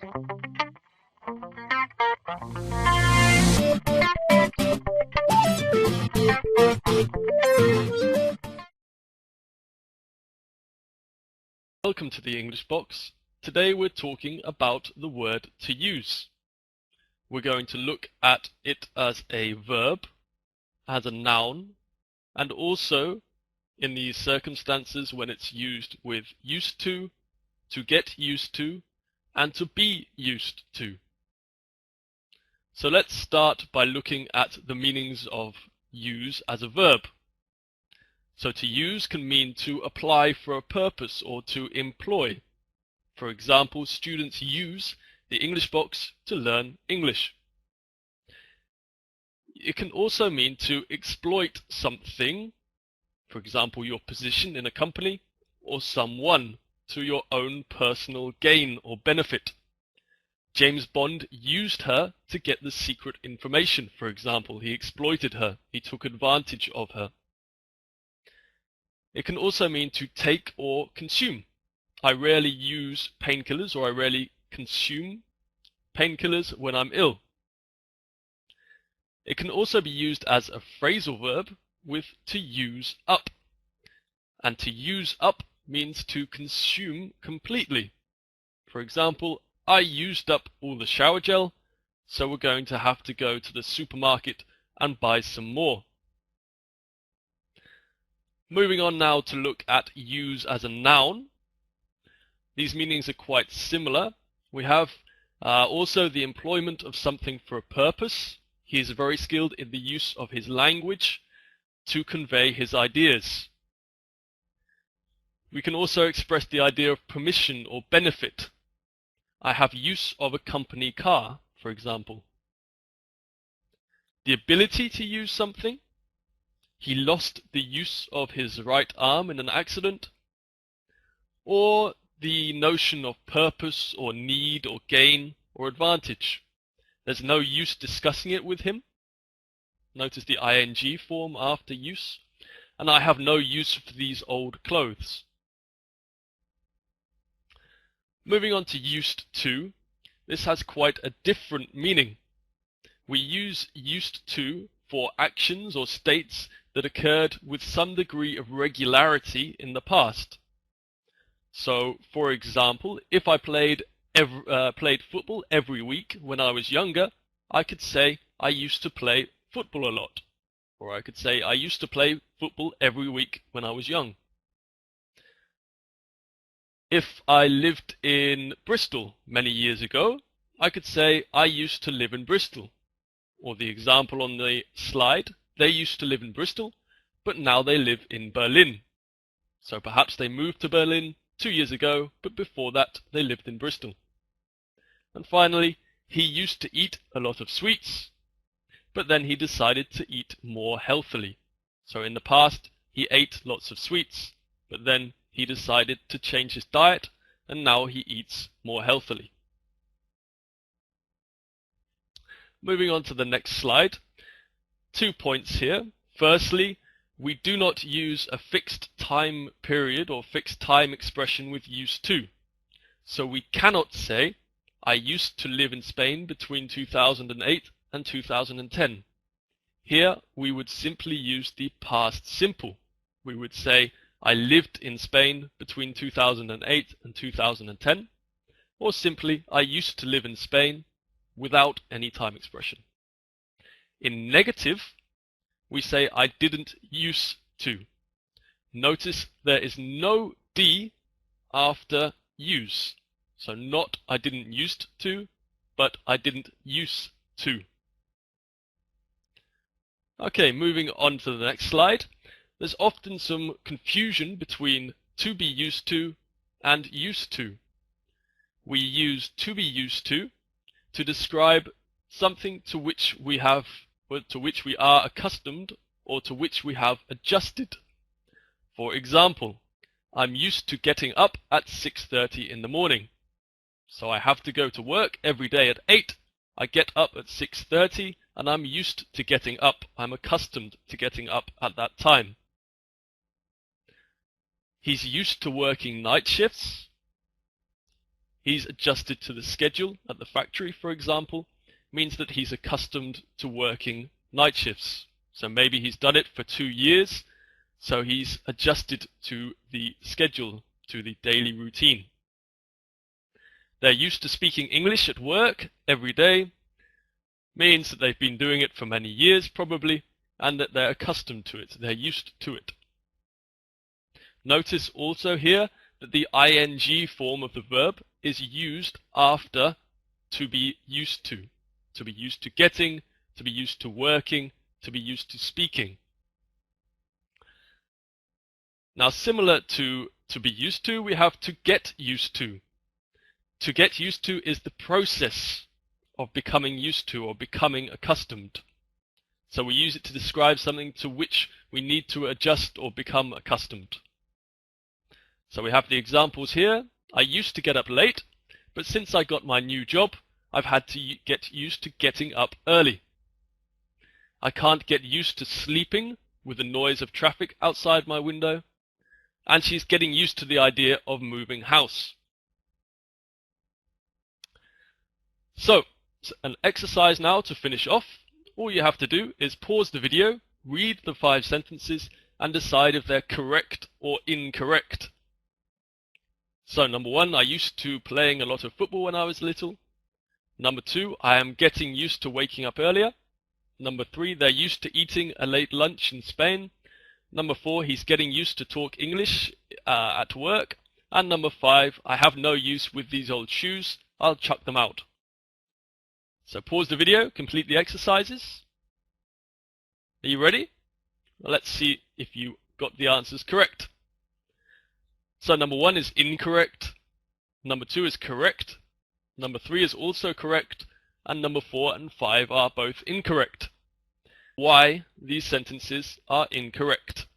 Welcome to the English Box. Today we're talking about the word to use. We're going to look at it as a verb, as a noun, and also in these circumstances when it's used with used to get used to, and to be used to. So let's start by looking at the meanings of use as a verb. So to use can mean to apply for a purpose or to employ. For example, students use the English Box to learn English. It can also mean to exploit something, for example, your position in a company, or someone to your own personal gain or benefit. James Bond used her to get the secret information, for example. He exploited her. He took advantage of her. It can also mean to take or consume. I rarely use painkillers, or I rarely consume painkillers when I'm ill. It can also be used as a phrasal verb with to use up. And to use up means to consume completely. For example, I used up all the shower gel, so we're going to have to go to the supermarket and buy some more. Moving on now to look at use as a noun. These meanings are quite similar. We have also the employment of something for a purpose. He is very skilled in the use of his language to convey his ideas. We can also express the idea of permission or benefit. I have use of a company car, for example. The ability to use something. He lost the use of his right arm in an accident. Or the notion of purpose or need or gain or advantage. There's no use discussing it with him. Notice the ing form after use. And I have no use for these old clothes. Moving on to used to, this has quite a different meaning. We use used to for actions or states that occurred with some degree of regularity in the past. So, for example, if I played football every week when I was younger, I could say I used to play football a lot. Or I could say I used to play football every week when I was young. If I lived in Bristol many years ago, I could say I used to live in Bristol. Or the example on the slide, they used to live in Bristol, but now they live in Berlin. So perhaps they moved to Berlin 2 years ago, but before that they lived in Bristol. And finally, he used to eat a lot of sweets, but then he decided to eat more healthily. So in the past, he ate lots of sweets, but then he decided to change his diet, and now he eats more healthily. Moving on to the next slide. 2 points here. Firstly, we do not use a fixed time period or fixed time expression with used to. So we cannot say, I used to live in Spain between 2008 and 2010. Here we would simply use the past simple. We would say, I lived in Spain between 2008 and 2010, or simply, I used to live in Spain without any time expression. In negative, we say I didn't used to. Notice there is no D after use. So not I didn't used to, but I didn't used to. Okay, moving on to the next slide. There's often some confusion between to be used to and used to. We use to be used to describe something to which we are accustomed or to which we have adjusted. For example, I'm used to getting up at 6:30 in the morning. So I have to go to work every day at 8. I get up at 6:30 and I'm used to getting up. I'm accustomed to getting up at that time. He's used to working night shifts. he's adjusted to the schedule at the factory, for example, means that he's accustomed to working night shifts. So maybe he's done it for 2 years, so he's adjusted to the schedule, to the daily routine. They're used to speaking English at work every day, means that they've been doing it for many years probably, and that they're accustomed to it, they're used to it. Notice also here that the ing form of the verb is used after to be used to getting, to be used to working, to be used to speaking. Now, similar to be used to, we have to get used to. To get used to is the process of becoming used to or becoming accustomed. So we use it to describe something to which we need to adjust or become accustomed. So we have the examples here. I used to get up late, but since I got my new job, I've had to get used to getting up early. I can't get used to sleeping with the noise of traffic outside my window, and she's getting used to the idea of moving house. So, an exercise now to finish off. All you have to do is pause the video, read the 5 sentences, and decide if they're correct or incorrect. So, number 1, I used to playing a lot of football when I was little. Number 2, I am getting used to waking up earlier. Number 3, they're used to eating a late lunch in Spain. Number 4, he's getting used to talk English at work. And number 5, I have no use with these old shoes, I'll chuck them out. So pause the video, complete the exercises. Are you ready? Well, let's see if you got the answers correct. So number 1 is incorrect. Number 2 is correct. Number 3 is also correct. And number 4 and 5 are both incorrect. Why these sentences are incorrect?